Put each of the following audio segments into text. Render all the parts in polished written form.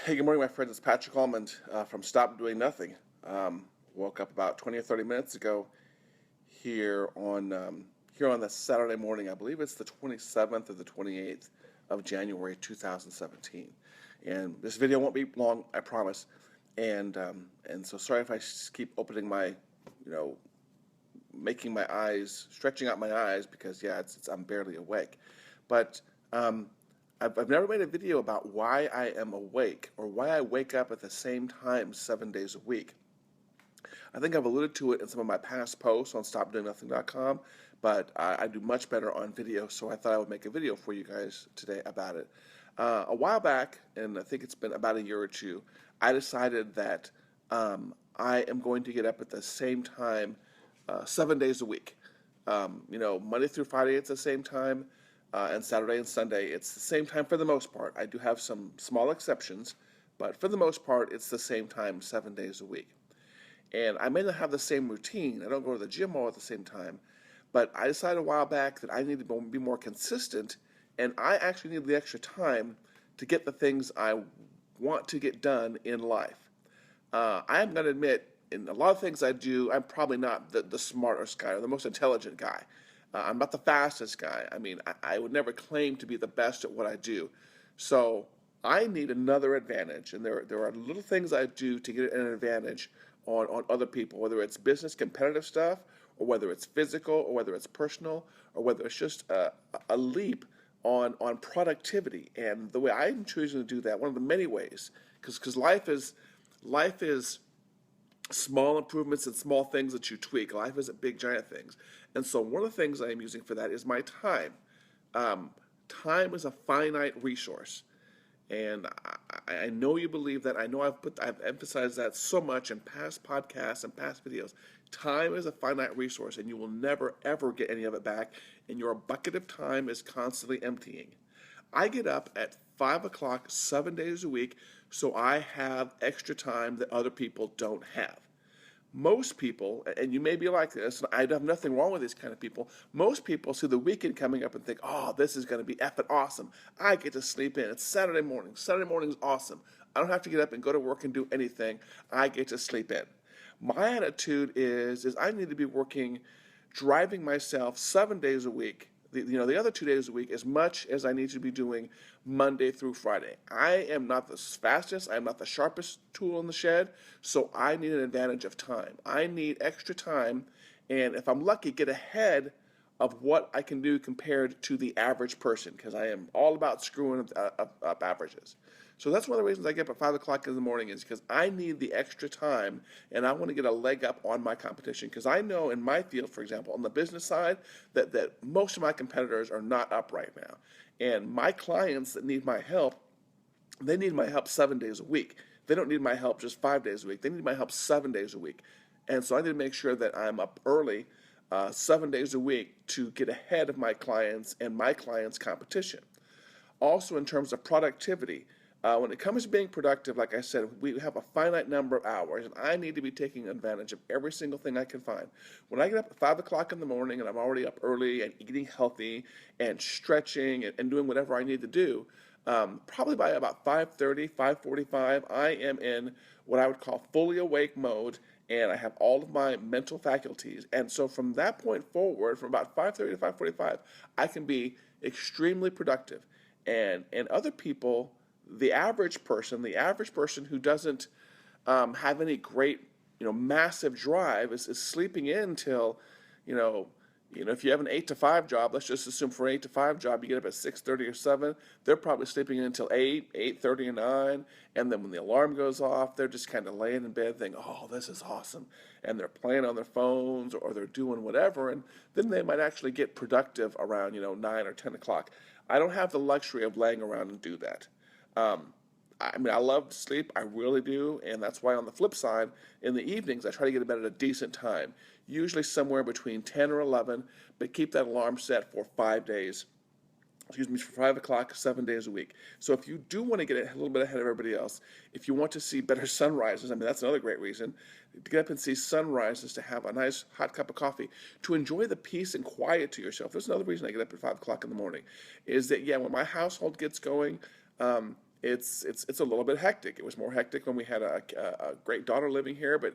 Hey, good morning, my friends. It's Patrick Almond from Stop Doing Nothing. Woke up about 20 or 30 minutes ago here on this Saturday morning. I believe it's the 27th or the 28th of January 2017. And this video won't be long, I promise. And so sorry if I keep opening my, making my eyes, stretching out my eyes because I'm barely awake. But I've never made a video about why I am awake or why I wake up at the same time 7 days a week. I think I've alluded to it in some of my past posts on StopDoingNothing.com, but I do much better on video, so I thought I would make a video for you guys today about it. A while back, and I think it's been about a year or two, I decided that I am going to get up at the same time 7 days a week. Monday through Friday it's the same time, and Saturday and Sunday it's the same time for the most part. I do have some small exceptions, but for the most part it's the same time 7 days a week. And I may not have the same routine. I don't go to the gym all at the same time, but I decided a while back that I need to be more consistent, and I actually need the extra time to get the things I want to get done in life. I'm going to admit, in a lot of things I do, I'm probably not the smartest guy or the most intelligent guy. I'm not the fastest guy. I mean, I would never claim to be the best at what I do. So I need another advantage, and there are little things I do to get an advantage on other people, whether it's business competitive stuff, or whether it's physical, or whether it's personal, or whether it's just a leap on productivity. And the way I'm choosing to do that, one of the many ways, because life is small improvements and small things that you tweak. Life isn't big giant things. And so one of the things I am using for that is my time. Time is a finite resource. And I know you believe that. I know I've emphasized that so much in past podcasts and past videos. Time is a finite resource, and you will never, ever get any of it back, and your bucket of time is constantly emptying. I get up at 5 o'clock 7 days a week, so I have extra time that other people don't have. Most people, and you may be like this, and I have nothing wrong with these kind of people, most people see the weekend coming up and think, oh, this is going to be effing awesome. I get to sleep in. It's Saturday morning. Saturday morning is awesome. I don't have to get up and go to work and do anything. I get to sleep in. My attitude is I need to be working, driving myself 7 days a week, the other 2 days a week, as much as I need to be doing Monday through Friday. I am not the fastest, I am not the sharpest tool in the shed, so I need an advantage of time. I need extra time, and if I'm lucky, get ahead of what I can do compared to the average person, because I am all about screwing up averages. So that's one of the reasons I get up at 5 o'clock in the morning, is because I need the extra time, and I want to get a leg up on my competition. Because I know in my field, for example, on the business side, that most of my competitors are not up right now. And my clients that need my help, they need my help 7 days a week. They don't need my help just 5 days a week. They need my help 7 days a week. And so I need to make sure that I'm up early 7 days a week to get ahead of my clients and my clients' competition. Also, in terms of productivity, when it comes to being productive, like I said, we have a finite number of hours, and I need to be taking advantage of every single thing I can find. When I get up at 5 o'clock in the morning and I'm already up early and eating healthy and stretching and doing whatever I need to do, probably by about 5:30, 5:45, I am in what I would call fully awake mode, and I have all of my mental faculties. And so from that point forward, from about 5:30 to 5:45, I can be extremely productive. And other people, the average person who doesn't have any great, massive drive is sleeping in till, if you have an 8 to 5 job, let's just assume for an 8 to 5 job, you get up at 6:30 or 7, they're probably sleeping in until 8, 8:30 and 9, and then when the alarm goes off, they're just kind of laying in bed thinking, oh, this is awesome, and they're playing on their phones or they're doing whatever, and then they might actually get productive around, 9 or 10 o'clock. I don't have the luxury of laying around and do that. I love sleep, I really do, and that's why on the flip side, in the evenings, I try to get to bed at a decent time, usually somewhere between 10 or 11, but keep that alarm set for 5 days. For 5 o'clock, 7 days a week. So if you do want to get a little bit ahead of everybody else, if you want to see better sunrises, that's another great reason, to get up and see sunrises, to have a nice hot cup of coffee, to enjoy the peace and quiet to yourself. There's another reason I get up at 5 o'clock in the morning, is that, when my household gets going, it's a little bit hectic. It was more hectic when we had a great daughter living here, but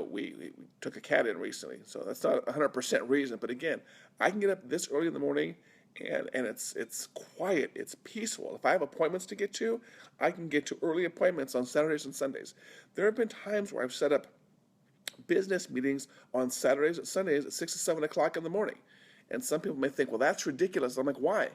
we took a cat in recently, so that's not 100% reason. But again, I can get up this early in the morning, and it's quiet, it's peaceful. If I have appointments to get to, I can get to early appointments on Saturdays and Sundays. There have been times where I've set up business meetings on Saturdays and Sundays at 6 to 7 o'clock in the morning. And some people may think, well, that's ridiculous. I'm like, why?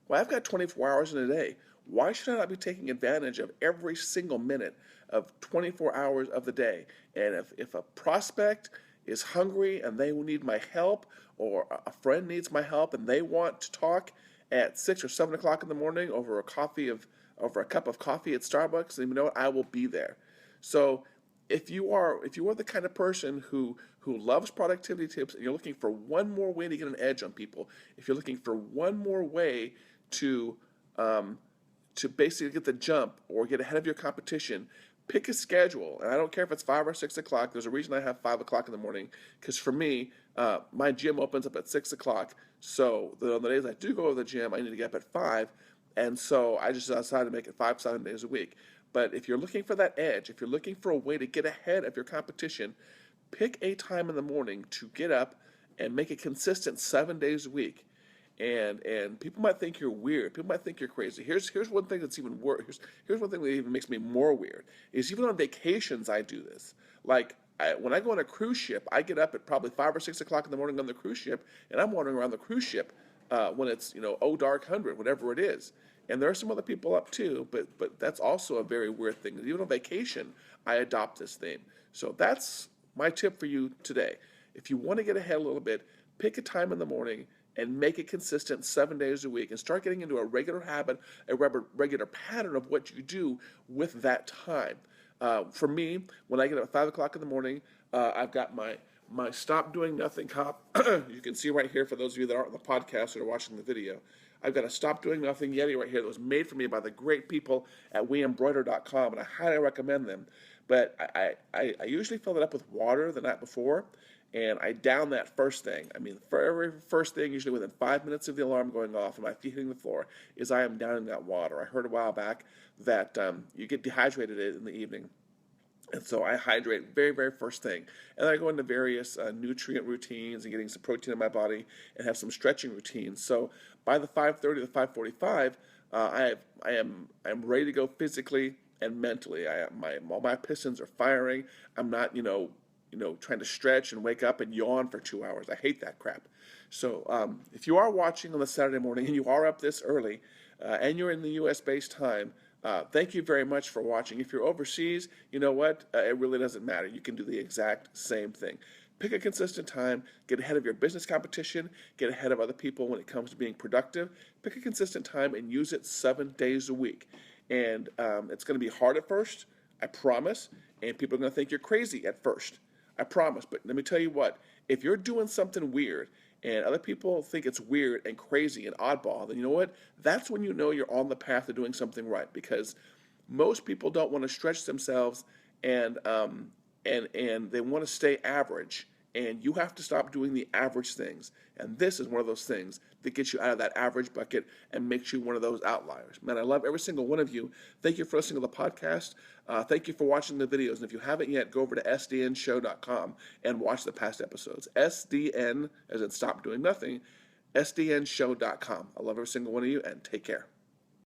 Well, I've got 24 hours in a day. Why should I not be taking advantage of every single minute of 24 hours of the day? And if a prospect is hungry and they need my help, or a friend needs my help and they want to talk at 6 or 7 o'clock in the morning over a cup of coffee at Starbucks, then you know what? I will be there. So if you are the kind of person who loves productivity tips and you're looking for one more way to get an edge on people, if you're looking for one more way to basically get the jump or get ahead of your competition, pick a schedule. And I don't care if it's 5 or 6 o'clock. There's a reason I have 5 o'clock in the morning, because for me, my gym opens up at 6 o'clock. So on the days I do go to the gym, I need to get up at 5. And so I just decided to make it 5, 7 days a week. But if you're looking for that edge, if you're looking for a way to get ahead of your competition, pick a time in the morning to get up and make it consistent 7 days a week. And people might think you're weird. People might think you're crazy. Here's one thing that's even worse. Here's one thing that even makes me more weird. Is even on vacations I do this. Like when I go on a cruise ship, I get up at probably 5 or 6 o'clock in the morning on the cruise ship, and I'm wandering around the cruise ship when it's dark 100, whatever it is. And there are some other people up too, but that's also a very weird thing. Even on vacation, I adopt this theme. So that's my tip for you today. If you want to get ahead a little bit, pick a time in the morning and make it consistent 7 days a week and start getting into a regular habit, a regular pattern of what you do with that time. For me, when I get up at 5 o'clock in the morning, I've got my Stop Doing Nothing cup. You can see right here for those of you that aren't on the podcast or are watching the video. I've got a Stop Doing Nothing Yeti right here that was made for me by the great people at weembroider.com, and I highly recommend them. But I usually fill it up with water the night before, and I down that first thing. I mean, for every first thing, usually within 5 minutes of the alarm going off and my feet hitting the floor, is I am downing that water. I heard a while back that you get dehydrated in the evening. And so I hydrate very, very first thing. And then I go into various nutrient routines and getting some protein in my body and have some stretching routines. So by the 5:30 to 5:45, I am ready to go physically and mentally. All my pistons are firing. I'm not, trying to stretch and wake up and yawn for 2 hours. I hate that crap. So if you are watching on a Saturday morning and you are up this early and you're in the U.S.-based time, thank you very much for watching. If you're overseas, you know what? It really doesn't matter. You can do the exact same thing. Pick a consistent time, get ahead of your business competition, get ahead of other people when it comes to being productive. Pick a consistent time and use it 7 days a week. And it's going to be hard at first, I promise, and people are going to think you're crazy at first. I promise. But let me tell you what, if you're doing something weird and other people think it's weird and crazy and oddball, then you know what? That's when you know you're on the path of doing something right, because most people don't want to stretch themselves and they want to stay average. And you have to stop doing the average things. And this is one of those things that gets you out of that average bucket and makes you one of those outliers. Man, I love every single one of you. Thank you for listening to the podcast. Thank you for watching the videos. And if you haven't yet, go over to SDN038.com and watch the past episodes. SDN, as in Stop Doing Nothing, SDN038.com. I love every single one of you, and take care.